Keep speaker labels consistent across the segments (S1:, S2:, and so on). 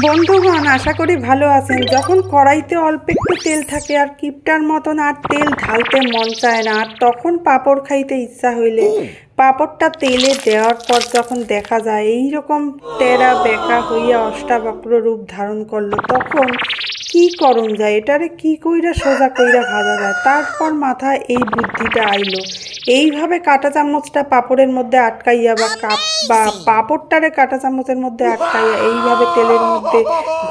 S1: বন্ধুগণ, আশা করি ভালো আছেন। যখন কড়াইতে অল্প একটু তেল থাকে আর কিপটার মতন আর তেল ঢালতে মন চায় না, আর তখন পাঁপড় খাইতে ইচ্ছা হইলে পাঁপড়টা তেলে দেওয়ার পর যখন দেখা যায় এই রকম তেরা বেঁকা হইয়া অষ্টাবক্র রূপ ধারণ করলো, তখন কি করণ যায়, এটারে কি কইরা সোজা কইরা ভাজা যায়। তারপর মাথায় এই বুদ্ধিটা আইলো, এইভাবে কাঁটা চামচটা পাঁপড়ের মধ্যে আটকাইয়া বা পাঁপড়টারে কাঁটা চামচের মধ্যে আটকাইয়া এইভাবে তেলের মধ্যে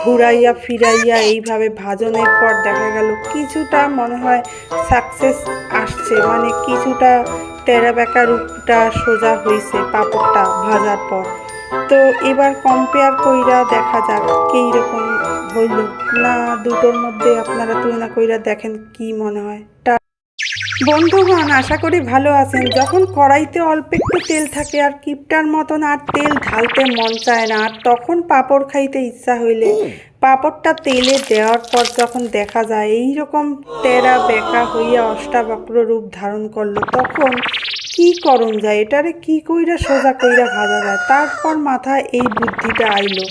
S1: ঘুরাইয়া ফিরাইয়া এইভাবে ভাজনের পর দেখা গেল কিছুটা মনে হয় সাকসেস আসছে, মানে কিছুটা তেরা বেঁকা রূপটা সোজা হইছে পাঁপড়টা ভাজার পর। তো এবার কম্পেয়ার কইরা দেখা যাক কীরকম হইল না, দুটোর মধ্যে আপনারা তুলনা কইরা দেখেন কি মনে হয়। বন্ধুগণ, আশা করি ভালো আছেন। যখন কড়াইতে অল্প একটু তেল থাকে আর কিপটার মতন আর তেল ঢালতে মন চায় না, আর তখন পাঁপড় খাইতে ইচ্ছা হইলে পাঁপড়টা তেলে দেওয়ার পর যখন দেখা যায় এই রকম তেরা বেঁকা হইয়া অষ্টাবক্র রূপ ধারণ করলো, তখন কি করণ যায়, এটারে কি কইরা সোজা কইরা ভাজা যায়। তারপর মাথায় এই বুদ্ধিটা আইলো,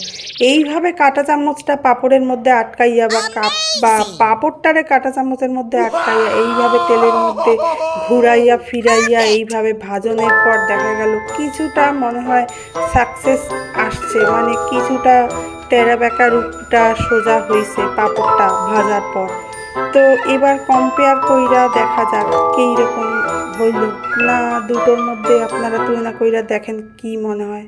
S1: এইভাবে কাঁটা চামচটা পাঁপড়ের মধ্যে আটকাইয়া বা পাঁপড়টারে কাঁটা চামচের মধ্যে আটকাইয়া এইভাবে তেলের মধ্যে ঘুরাইয়া ফিরাইয়া এইভাবে ভাজনের পর দেখা গেল কিছুটা মনে হয় সাকসেস আসছে, মানে কিছুটা তেরা বেঁকা রূপটা সোজা হইছে পাঁপড়টা ভাজার পর। তো এবার কম্পেয়ার কইরা দেখা যাক কীরকম হইল না, দুটোর মধ্যে আপনারা তুলনা কইরা দেখেন কি মনে হয়।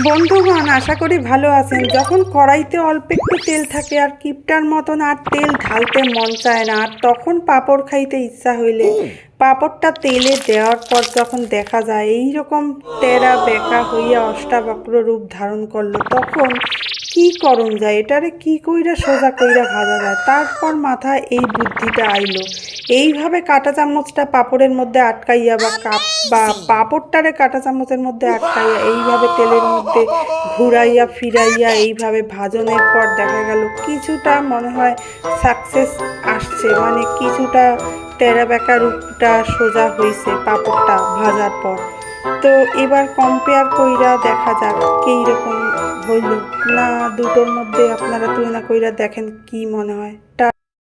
S1: বন্ধুগণ, আশা করি ভালো আছেন। যখন কড়াইতে অল্প একটু তেল থাকে আর কিপটার মতন আর তেল ঢালতে মন চায় না, আর তখন পাঁপড় খাইতে ইচ্ছা হইলে পাঁপড়টা তেলে দেওয়ার পর যখন দেখা যায় এই রকম তেরা বেঁকা হইয়া অষ্টাবক্র রূপ ধারণ করলো, তখন কি করণ যায়, এটারে কি কইরা সোজা কইরা ভাজা যায়। তারপর মাথায় এই বুদ্ধিটা আইলো, এইভাবে কাঁটা চামচটা পাঁপড়ের মধ্যে আটকাইয়া বা পাঁপড়টারে কাঁটা চামচের মধ্যে আটকাইয়া এইভাবে তেলের মধ্যে ঘুরাইয়া ফিরাইয়া এইভাবে ভাজনের পর দেখা গেল কিছুটা মনে হয় সাকসেস আসছে, মানে কিছুটা তেরা বেঁকা রূপটা সোজা হইছে পাঁপড়টা ভাজার পর। তো এবার কম্পেয়ার কইরা দেখা যাক কীরকম হইল না, দুটোর মধ্যে আপনারা তুলনা কইরা দেখেন কি মনে হয়।